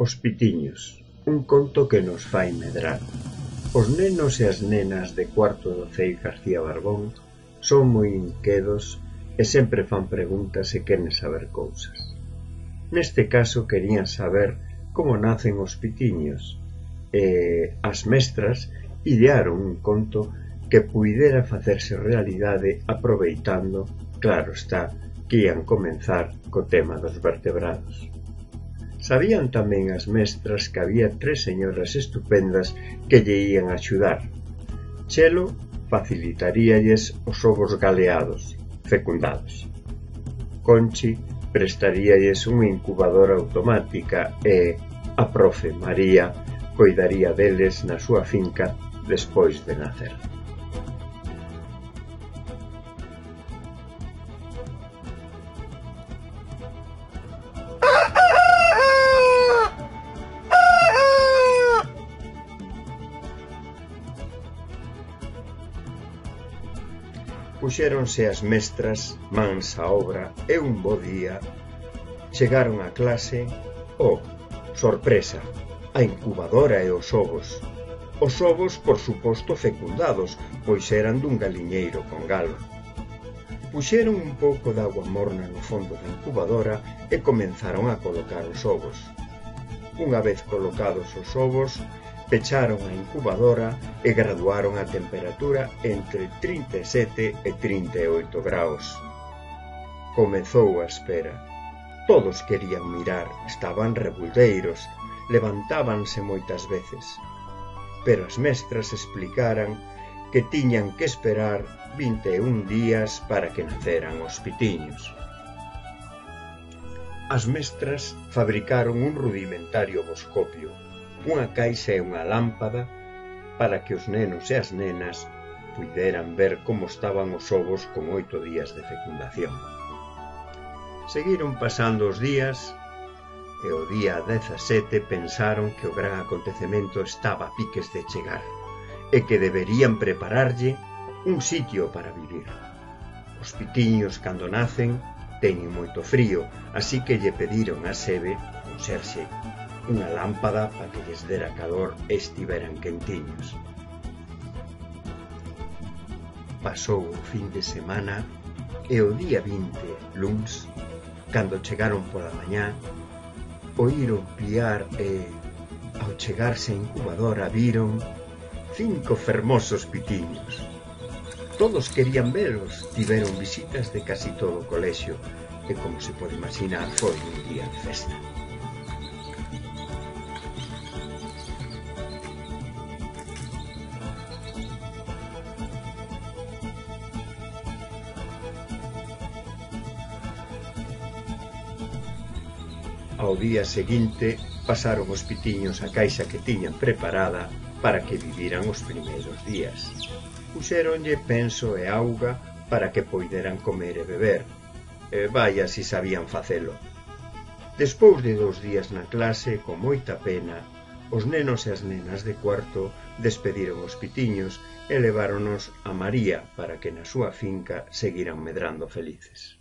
Os pitiños, un conto que nos fai medrar. Os nenos e as nenas de cuarto do Cei García Barbón son moi inquedos e sempre fan preguntas e queren saber cousas. Neste caso querían saber como nacen os pitiños e as mestras idearon un conto que puidera facerse realidade aproveitando, claro está, que ian comenzar co tema dos vertebrados. Sabían tamén as mestras que había 3 señoras estupendas que lle ían axudar. Chelo facilitaríalles os ovos galeados, fecundados. Conchi prestaríalles unha incubadora automática e a profe María coidaría deles na súa finca despois de nacer. Puxéronse as mestras mans á obra e un bo día chegaron á clase. Oh, sorpresa, a incubadora e os ovos. Os ovos, por suposto, fecundados, pois eran dun galiñeiro con galo. Puxeron un pouco de agua morna no fondo da incubadora e comenzaron a colocar os ovos. Unha vez colocados os ovos, pecharon a incubadora e graduaron a temperatura entre 37 e 38 graus. Comezou a espera. Todos querían mirar, estaban rebuldeiros, levantábanse moitas veces. Pero as mestras explicaran que tiñan que esperar 21 días para que naceran os pitiños. As mestras fabricaron un rudimentario boscopio, unha caixa e unha lámpada para que os nenos e as nenas puideran ver como estaban os ovos con 8 días de fecundación. Seguiron pasando os días e o día 17 pensaron que o gran acontecemento estaba a piques de chegar e que deberían prepararlle un sitio para vivir. Os pitiños, cando nacen, teñen moito frío, así que lle pediron a Sebe, o Serxe, unha lámpada para que lles dera calor e estiveran quentiños. Pasou o fin de semana e o día 20, luns, cando chegaron pola mañá, oíron piar e, ao chegarse a incubadora, viron 5 fermosos pitiños. Todos querían velos, tiveron visitas de casi todo o colexio e, como se pode imaginar, foi un día de festa. Ao día seguinte pasaron os pitiños a caixa que tiñan preparada para que viviran os primeiros días. Puxéronlle penso e auga para que poideran comer e beber. E vaya si sabían facelo. Despois de 2 días na clase, con moita pena, os nenos e as nenas de cuarto despediron os pitiños e leváronos a María para que na súa finca seguiran medrando felices.